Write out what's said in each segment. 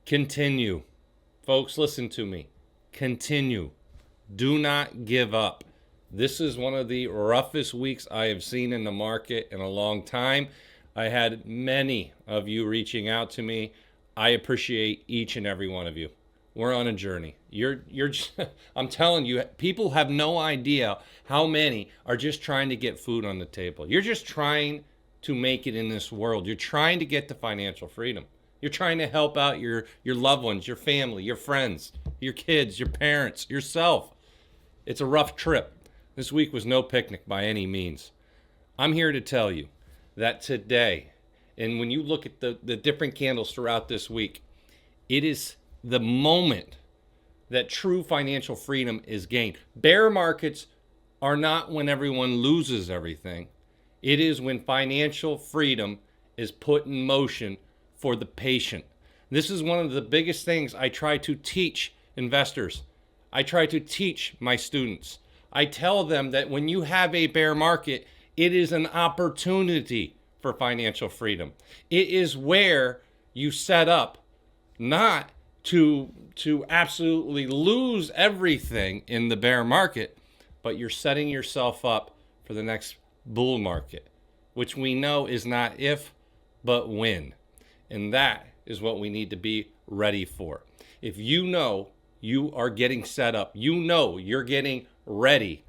Continue. Folks, listen to me. Continue. Do not give up. This is one of the roughest weeks I have seen in the market in a long time. I had many of you reaching out to me. I appreciate each and every one of you. We're on a journey. You're I'm telling you, people have no idea how many are just trying to get food on the table. You're just trying to make it in this world. You're trying to get to financial freedom. You're trying to help out your loved ones, your family, your friends, your kids, your parents, yourself. It's a rough trip. This week was no picnic by any means. I'm here to tell you that today, and when you look at the different candles throughout this week, it is the moment that true financial freedom is gained. Bear markets are not when everyone loses everything. It is when financial freedom is put in motion for the patient. This is one of the biggest things I try to teach investors. I try to teach my students. I tell them that when you have a bear market, it is an opportunity for financial freedom. It is where you set up not to absolutely lose everything in the bear market, but you're setting yourself up for the next bull market, which we know is not if, but when. And that is what we need to be ready for. If you know you are getting set up, you know you're getting ready,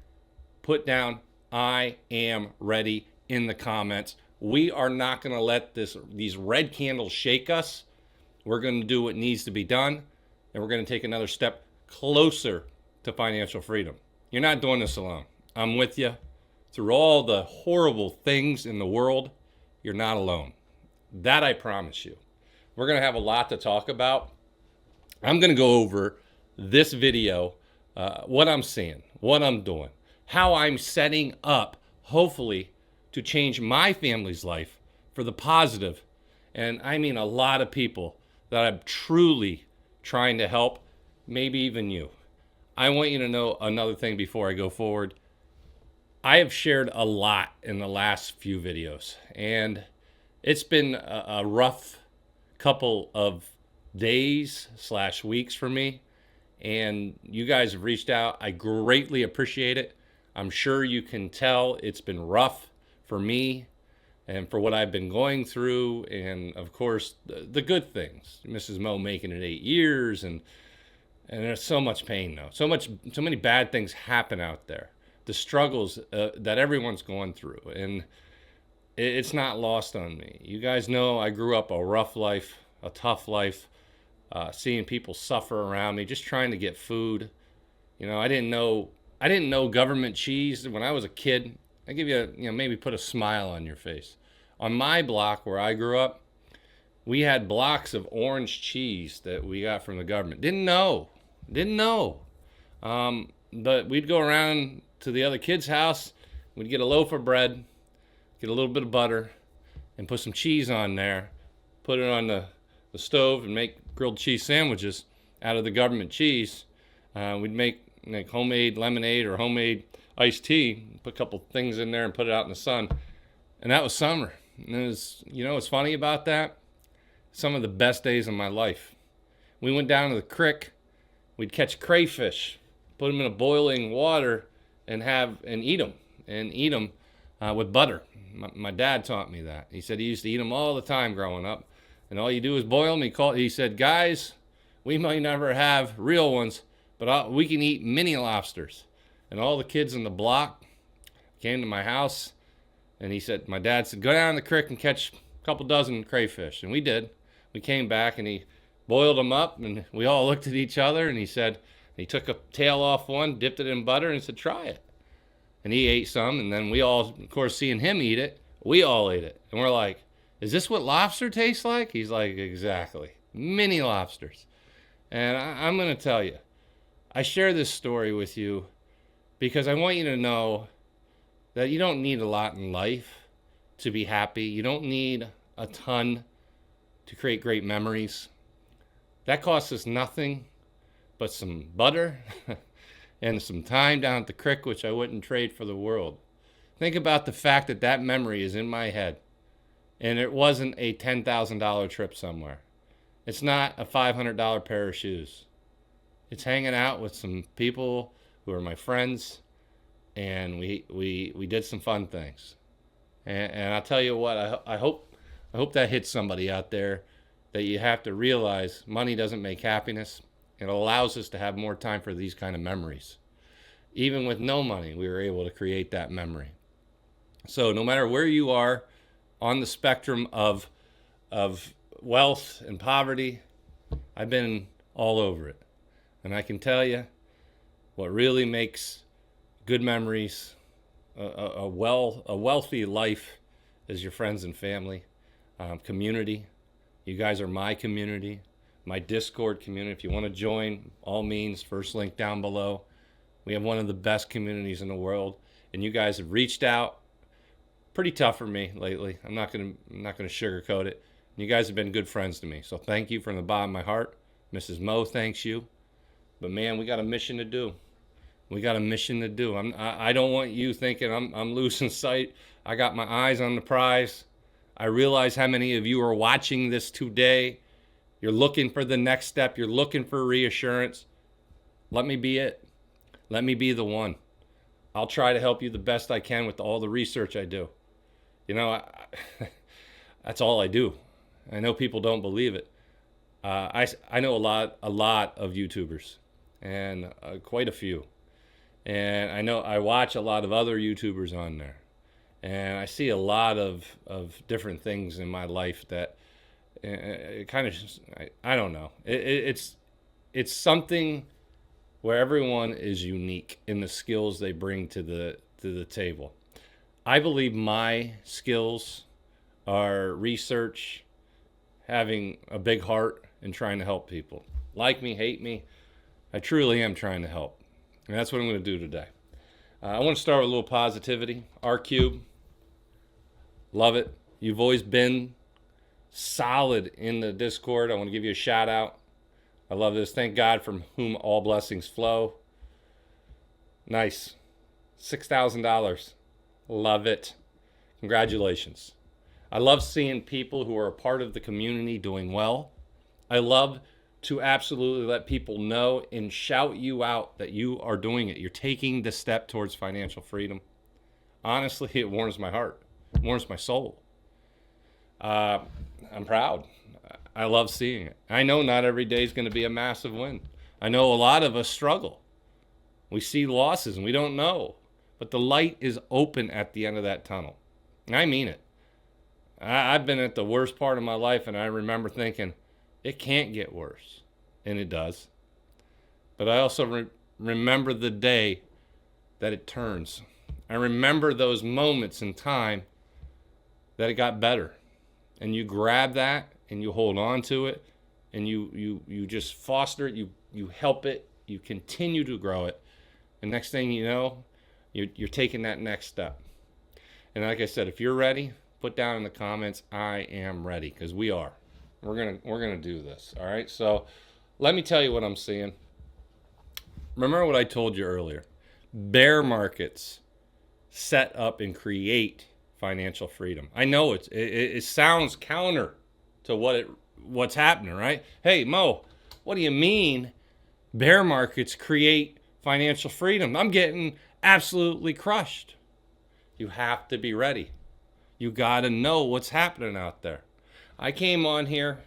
put down "I am ready" in the comments. We are not going to let these red candles shake us. We're going to do what needs to be done, and we're going to take another step closer to financial freedom. You're not doing this alone. I'm with you. Through all the horrible things in the world, you're not alone. That I promise you. We're going to have a lot to talk about. I'm going to go over this video, what I'm seeing, what I'm doing, how I'm setting up, hopefully, to change my family's life for the positive. And I mean a lot of people that I'm truly trying to help, maybe even you. I want you to know another thing before I go forward. I have shared a lot in the last few videos, and it's been a rough couple of days/weeks for me, and you guys have reached out. I greatly appreciate it. I'm sure you can tell it's been rough for me and for what I've been going through, and of course the good things. Mrs. Mo making it 8 years, and there's so much pain though. So many bad things happen out there. The struggles that everyone's going through, and it's not lost on me. You guys know I grew up a rough life, a tough life, seeing people suffer around me, just trying to get food. You know, I didn't know government cheese when I was a kid. I give you, maybe put a smile on your face. On my block where I grew up, we had blocks of orange cheese that we got from the government. Didn't know. But we'd go around to the other kid's house. We'd get a loaf of bread, get a little bit of butter, and put some cheese on there, put it on the stove, and make grilled cheese sandwiches out of the government cheese. We'd make homemade lemonade or homemade iced tea, put a couple things in there and put it out in the sun. And that was summer. And it was, what's funny about that? Some of the best days of my life. We went down to the creek. We'd catch crayfish, put them in a boiling water, and eat them with butter. My dad taught me that. He said he used to eat them all the time growing up. And all you do is boil them. He said, guys, we might never have real ones, but we can eat mini lobsters. And all the kids in the block came to my house, and my dad said, go down the creek and catch a couple dozen crayfish. And we did. We came back, and he boiled them up, and we all looked at each other, and he took a tail off one, dipped it in butter, and he said, try it. And he ate some, and then we all, of course, seeing him eat it, we all ate it. And we're like, is this what lobster tastes like? He's like, exactly. Mini lobsters. And I'm going to tell you, I share this story with you because I want you to know that you don't need a lot in life to be happy. You don't need a ton to create great memories. That costs us nothing but some butter and some time down at the creek, which I wouldn't trade for the world. Think about the fact that memory is in my head, and it wasn't a $10,000 trip somewhere. It's not a $500 pair of shoes. It's hanging out with some people who are my friends, and we did some fun things. And I'll tell you what, I hope that hits somebody out there, that you have to realize money doesn't make happiness. It allows us to have more time for these kind of memories. Even with no money, we were able to create that memory. So no matter where you are on the spectrum of wealth and poverty, I've been all over it. And I can tell you what really makes good memories, a wealthy life, is your friends and family, community. You guys are my community, my Discord community. If you want to join, all means, first link down below. We have one of the best communities in the world, and you guys have reached out. Pretty tough for me lately. I'm not gonna sugarcoat it. You guys have been good friends to me, so thank you from the bottom of my heart. Mrs. Mo thanks you. But man, we got a mission to do. We got a mission to do. I don't want you thinking I'm losing sight. I got my eyes on the prize. I realize how many of you are watching this today. You're looking for the next step. You're looking for reassurance. Let me be it. Let me be the one. I'll try to help you the best I can with all the research I do. You know, that's all I do. I know people don't believe it. I know a lot of YouTubers, and quite a few. And I watch a lot of other YouTubers on there, and I see a lot of different things in my life that it kind of, I don't know. It's something where everyone is unique in the skills they bring to the table. I believe my skills are research, having a big heart, and trying to help people. Like me, hate me, I truly am trying to help. And that's what I'm going to do today. I want to start with a little positivity. R-Cube, love it. You've always been solid in the Discord. I want to give you a shout out. I love this. Thank God from whom all blessings flow. Nice. $6,000. Love it. Congratulations. I love seeing people who are a part of the community doing well. I love to absolutely let people know and shout you out that you are doing it. You're taking the step towards financial freedom. Honestly, it warms my heart. It warms my soul. I'm proud. I love seeing it. I know not every day is going to be a massive win. I know a lot of us struggle. We see losses and we don't know. But the light is open at the end of that tunnel. And I mean it. I've been at the worst part of my life, and I remember thinking, it can't get worse. And it does. But I also remember the day that it turns. I remember those moments in time that it got better. And you grab that and you hold on to it, and you just foster it, you help it, you continue to grow it. And next thing you know, you're taking that next step. And like I said, if you're ready, put down in the comments, I am ready, because we are. We're gonna do this. All right. So let me tell you what I'm seeing. Remember what I told you earlier. Bear markets set up and create financial freedom. I know it sounds counter to what's happening, right? Hey, Mo, what do you mean bear markets create financial freedom? I'm getting absolutely crushed. You have to be ready. You got to know what's happening out there. I came on here.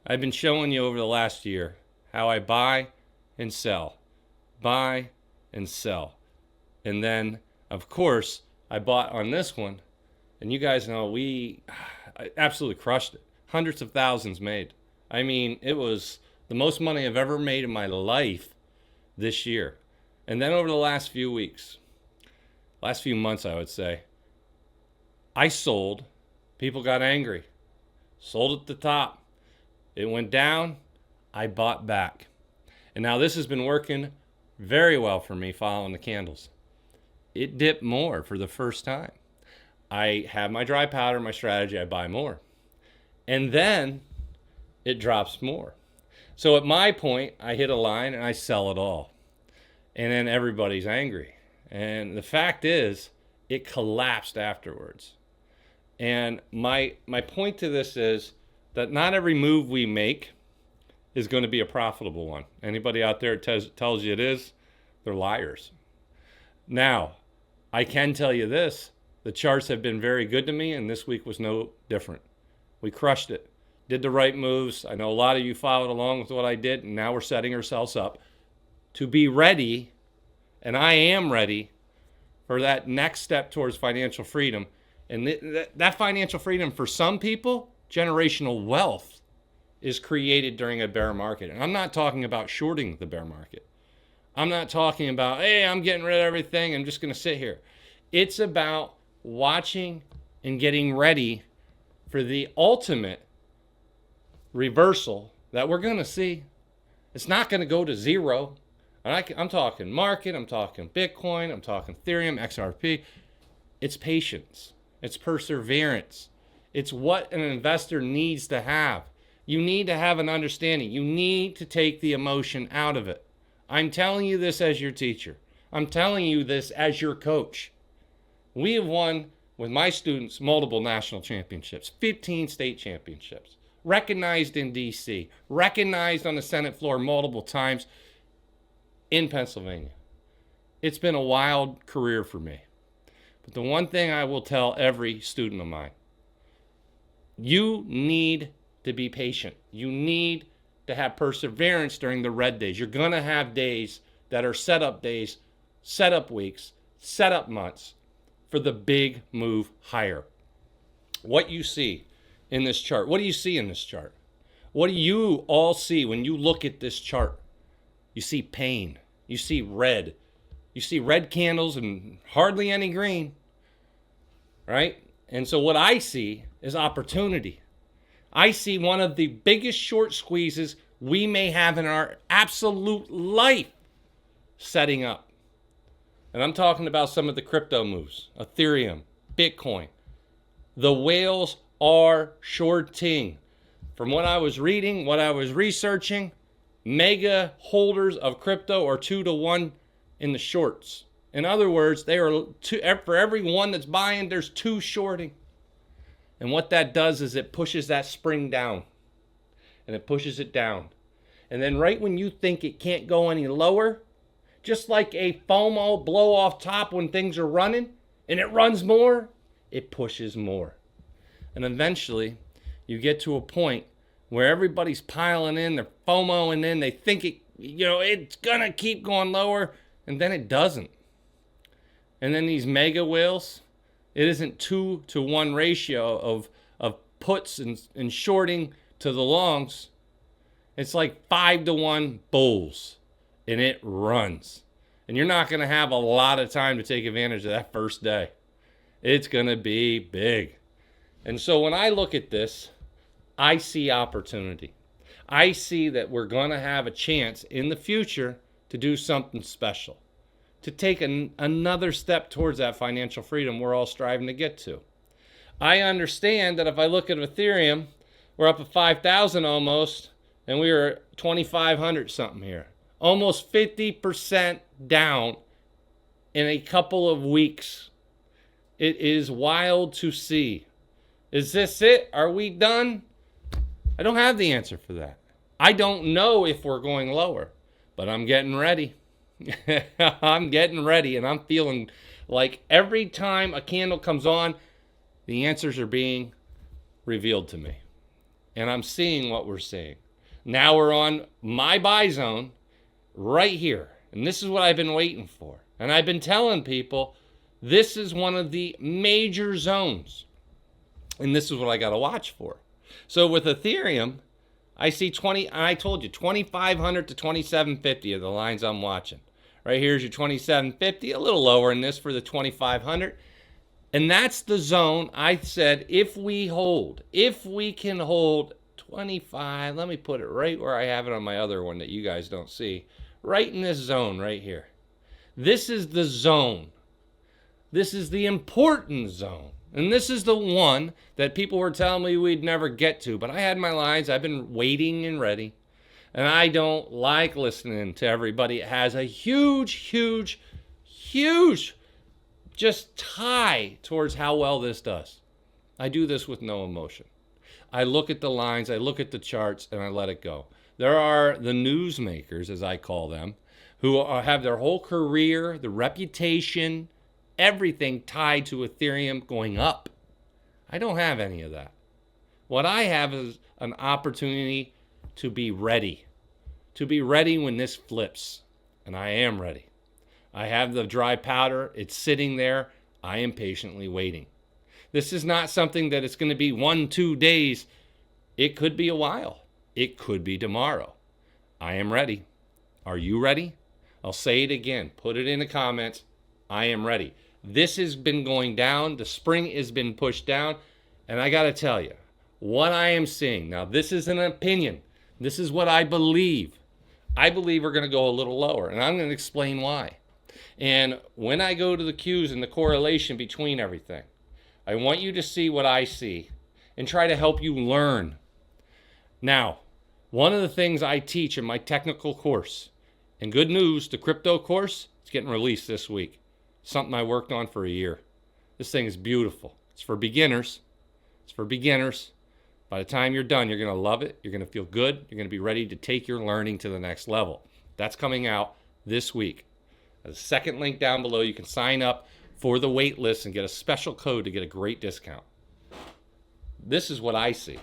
I've been showing you over the last year how I buy and sell. Buy and sell. And then, of course, I bought on this one. And you guys know I absolutely crushed it. Hundreds of thousands made. I mean, it was the most money I've ever made in my life this year. And then over the last few weeks, last few months, I would say, I sold. People got angry. Sold at the top. It went down. I bought back. And now this has been working very well for me following the candles. It dipped more for the first time. I have my dry powder, my strategy, I buy more. And then it drops more. So at my point, I hit a line and I sell it all. And then everybody's angry. And the fact is, it collapsed afterwards. And my point to this is that not every move we make is going to be a profitable one. Anybody out there tells you it is, they're liars. Now, I can tell you this. The charts have been very good to me, and this week was no different. We crushed it. Did the right moves. I know a lot of you followed along with what I did, and now we're setting ourselves up to be ready, and I am ready, for that next step towards financial freedom. And that financial freedom, for some people, generational wealth, is created during a bear market. And I'm not talking about shorting the bear market. I'm not talking about, hey, I'm getting rid of everything, I'm just going to sit here. It's about watching and getting ready for the ultimate reversal that we're going to see. It's not going to go to zero. I'm talking market, I'm talking Bitcoin, I'm talking Ethereum, XRP. It's patience. It's perseverance. It's what an investor needs to have. You need to have an understanding. You need to take the emotion out of it. I'm telling you this as your teacher. I'm telling you this as your coach. We have won, with my students, multiple national championships, 15 state championships, recognized in D.C., recognized on the Senate floor multiple times in Pennsylvania. It's been a wild career for me. But the one thing I will tell every student of mine, you need to be patient. You need to have perseverance during the red days. You're going to have days that are setup days, setup weeks, setup months for the big move higher. What you see in this chart, what do you see in this chart? What do you all see when you look at this chart? You see pain. You see red. You see red candles and hardly any green, right? And so what I see is opportunity. I see one of the biggest short squeezes we may have in our absolute life setting up. And I'm talking about some of the crypto moves, Ethereum, Bitcoin. The whales are shorting. From what I was reading, what I was researching, mega holders of crypto are 2-to-1 in the shorts. In other words, they are for every one that's buying, there's 2 shorting. And what that does is it pushes that spring down. And it pushes it down. And then right when you think it can't go any lower, just like a FOMO blow off top when things are running, and it runs more, it pushes more. And eventually, you get to a point where everybody's piling in, they're FOMOing in, they think it's gonna keep going lower, and then it doesn't. And then these mega whales, it isn't 2-to-1 ratio of puts and shorting to the longs. It's like 5-to-1 bulls, and it runs. And you're not going to have a lot of time to take advantage of that first day. It's going to be big. And so when I look at this, I see opportunity. I see that we're going to have a chance in the future to do something special, to take another step towards that financial freedom we're all striving to get to. I understand that if I look at Ethereum, we're up at 5,000 almost, and we were 2,500 something here. Almost 50% down in a couple of weeks. It is wild to see. Is this it? Are we done? I don't have the answer for that. I don't know if we're going lower, but I'm getting ready. I'm getting ready, and I'm feeling like every time a candle comes on, the answers are being revealed to me. And I'm seeing what we're seeing. Now we're on my buy zone right here. And this is what I've been waiting for. And I've been telling people this is one of the major zones. And this is what I got to watch for. So with Ethereum, I see I told you 2,500 to 2,750 are the lines I'm watching. Right here's your 2,750, a little lower in this for the 2,500. And that's the zone I said if we can hold 25, let me put it right where I have it on my other one that you guys don't see. Right in this zone right here. This is the zone. This is the important zone. And this is the one that people were telling me we'd never get to. But I had my lines. I've been waiting and ready. And I don't like listening to everybody. It has a huge just tie towards how well this does. I do this with no emotion. I look at the lines, I look at the charts, and I let it go. There are the newsmakers, as I call them, who have their whole career, the reputation, everything tied to Ethereum going up. I don't have any of that. What I have is an opportunity to be ready when this flips. And I am ready. I have the dry powder. It's sitting there. I am patiently waiting. This is not something that it's going to be 1-2 days. It could be a while. It could be tomorrow. I am ready. Are you ready? I'll say it again. Put it in the comments. I am ready. This has been going down. The spring has been pushed down. And I got to tell you, what I am seeing, now this is an opinion. This is what I believe. I believe we're going to go a little lower. And I'm going to explain why. And when I go to the Qs and the correlation between everything, I want you to see what I see and try to help you learn. Now, one of the things I teach in my technical course, and good news, the crypto course, it's getting released this week. Something I worked on for a year. This thing is beautiful. It's for beginners. It's for beginners. By the time you're done, you're going to love it. You're going to feel good. You're going to be ready to take your learning to the next level. That's coming out this week. The second link down below, you can sign up for the wait list and get a special code to get a great discount. This is what I see.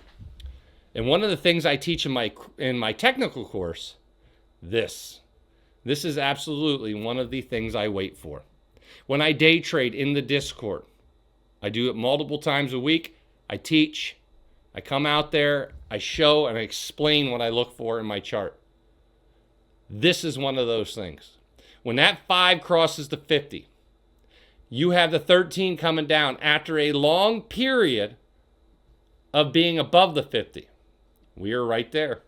And one of the things I teach in my technical course, this is absolutely one of the things I wait for. When I day trade in the Discord, I do it multiple times a week. I teach, I come out there, I show, and I explain what I look for in my chart. This is one of those things. When that 5 crosses the 50, you have the 13 coming down after a long period of being above the 50. We are right there.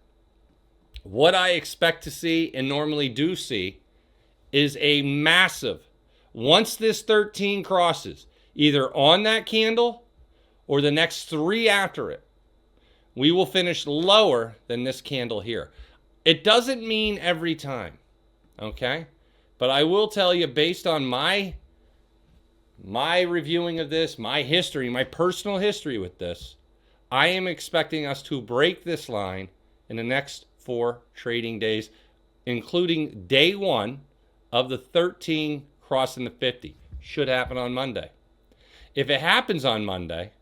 What I expect to see and normally do see is a massive, once this 13 crosses, either on that candle or the next 3 after it, we will finish lower than this candle here. It doesn't mean every time, okay? But I will tell you, based on my reviewing of this, my history, my personal history with this, I am expecting us to break this line in the next 4 trading days, including day 1 of the 13 crossing the 50. Should happen on Monday. If it happens on Monday,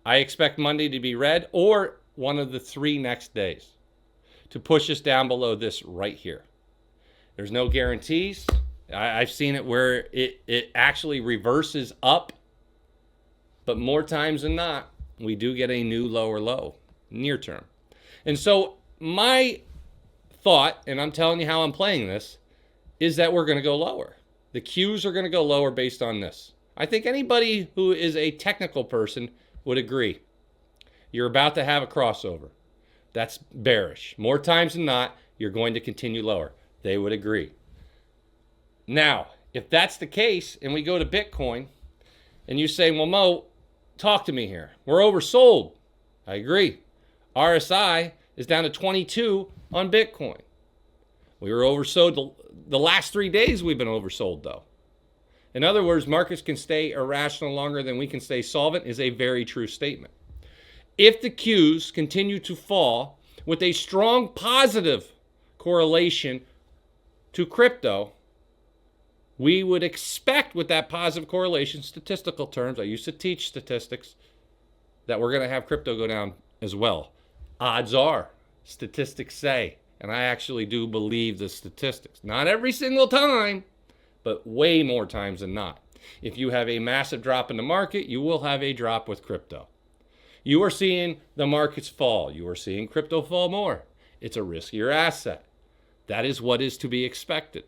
I expect Monday to be red or one of the 3 next days to push us down below this right here. There's no guarantees. I've seen it where it actually reverses up, but more times than not, we do get a new lower low near term. And so my thought, and I'm telling you how I'm playing this, is that we're going to go lower. The Qs are going to go lower based on this. I think anybody who is a technical person would agree. You're about to have a crossover. That's bearish. More times than not, you're going to continue lower. They would agree. Now, if that's the case, and we go to Bitcoin, and you say, well, Mo, talk to me here. We're oversold. I agree. RSI is down to 22 on Bitcoin. We were oversold. The last 3 days we've been oversold, though. In other words, markets can stay irrational longer than we can stay solvent is a very true statement. If the Qs continue to fall with a strong positive correlation to crypto, we would expect with that positive correlation, statistical terms, I used to teach statistics, that we're going to have crypto go down as well. Odds are, statistics say, and I actually do believe the statistics. Not every single time, but way more times than not. If you have a massive drop in the market, you will have a drop with crypto. You are seeing the markets fall. You are seeing crypto fall more. It's a riskier asset. That is what is to be expected.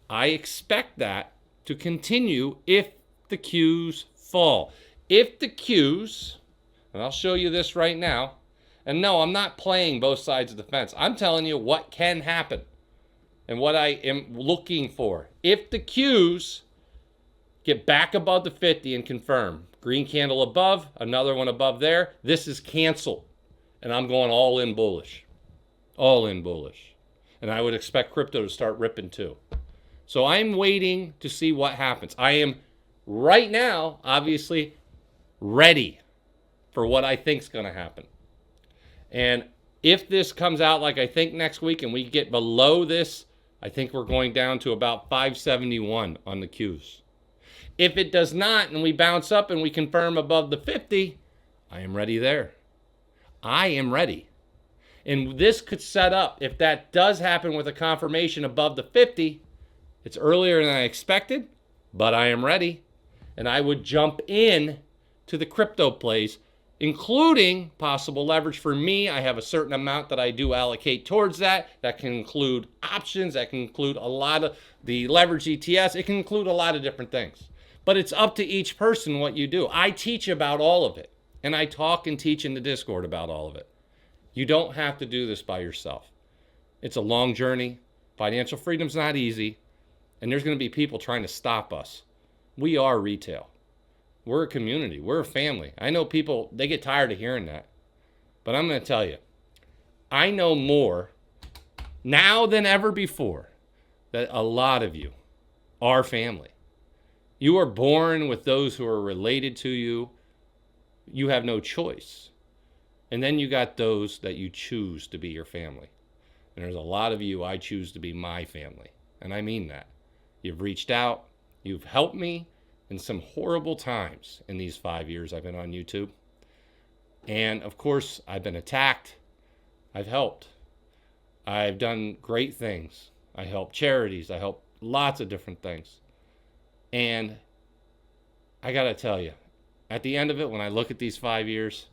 I expect that to continue if the Qs fall. If the Qs, and I'll show you this right now, and no, I'm not playing both sides of the fence. I'm telling you what can happen and what I am looking for. If the Qs get back above the 50 and confirm, green candle above, another one above there, this is canceled. And I'm going all in bullish. All in bullish. And I would expect crypto to start ripping too. So I'm waiting to see what happens. I am right now, obviously, ready for what I think is going to happen. And If this comes out like I think next week and we get below this, I think we're going down to about 571 on the Qs. If it does not and we bounce up and we confirm above the 50, I am ready there. I am ready. And this could set up, if that does happen with a confirmation above the 50, it's earlier than I expected, but I am ready. And I would jump in to the crypto plays, including possible leverage. For me, I have a certain amount that I do allocate towards that. That can include options. That can include a lot of the leverage ETFs. It can include a lot of different things. But it's up to each person what you do. I teach about all of it. And I talk and teach in the Discord about all of it. You don't have to do this by yourself. It's a long journey. Financial freedom's not easy. And there's going to be people trying to stop us. We are retail. We're a community. We're a family. I know people, they get tired of hearing that. But I'm going to tell you, I know more now than ever before that a lot of you are family. You are born with those who are related to you. You have no choice. And then you got those that you choose to be your family. And there's a lot of you I choose to be my family. And I mean that. You've reached out. You've helped me in some horrible times in these 5 years I've been on YouTube. And of course, I've been attacked. I've helped. I've done great things. I help charities. I help lots of different things. And I got to tell you, at the end of it, when I look at these 5 years,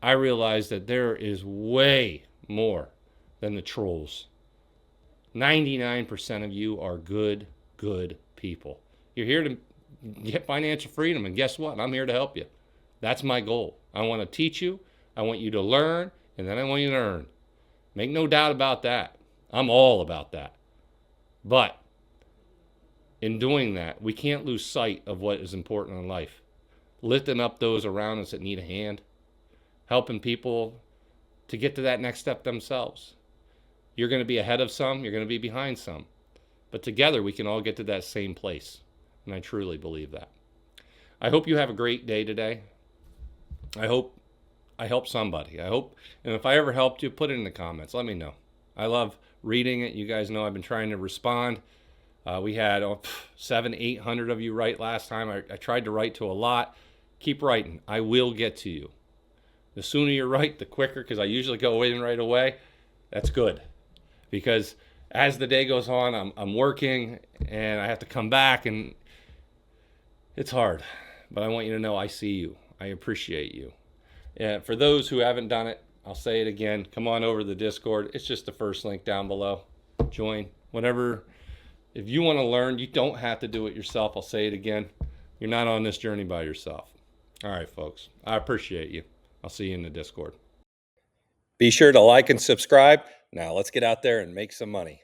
I realize that there is way more than the trolls. 99% of you are good people. You're here to get financial freedom, and guess what? I'm here to help you. That's my goal. I want to teach you. I want you to learn, and then I want you to earn. Make no doubt about that. I'm all about that. But in doing that, we can't lose sight of what is important in life. Lifting up those around us that need a hand. Helping people to get to that next step themselves. You're going to be ahead of some. You're going to be behind some. But together, we can all get to that same place. And I truly believe that. I hope you have a great day today. I hope I helped somebody. I hope, and if I ever helped you, put it in the comments. Let me know. I love reading it. You guys know I've been trying to respond. We had 700-800 of you write last time. I tried to write to a lot. Keep writing. I will get to you. The sooner you write, the quicker, because I usually go in right away. That's good. Because as the day goes on, I'm working, and I have to come back, and it's hard. But I want you to know I see you. I appreciate you. And for those who haven't done it, I'll say it again. Come on over to the Discord. It's just the first link down below. Join. Whatever. If you want to learn, you don't have to do it yourself. I'll say it again. You're not on this journey by yourself. All right, folks. I appreciate you. I'll see you in the Discord. Be sure to like and subscribe. Now let's get out there and make some money.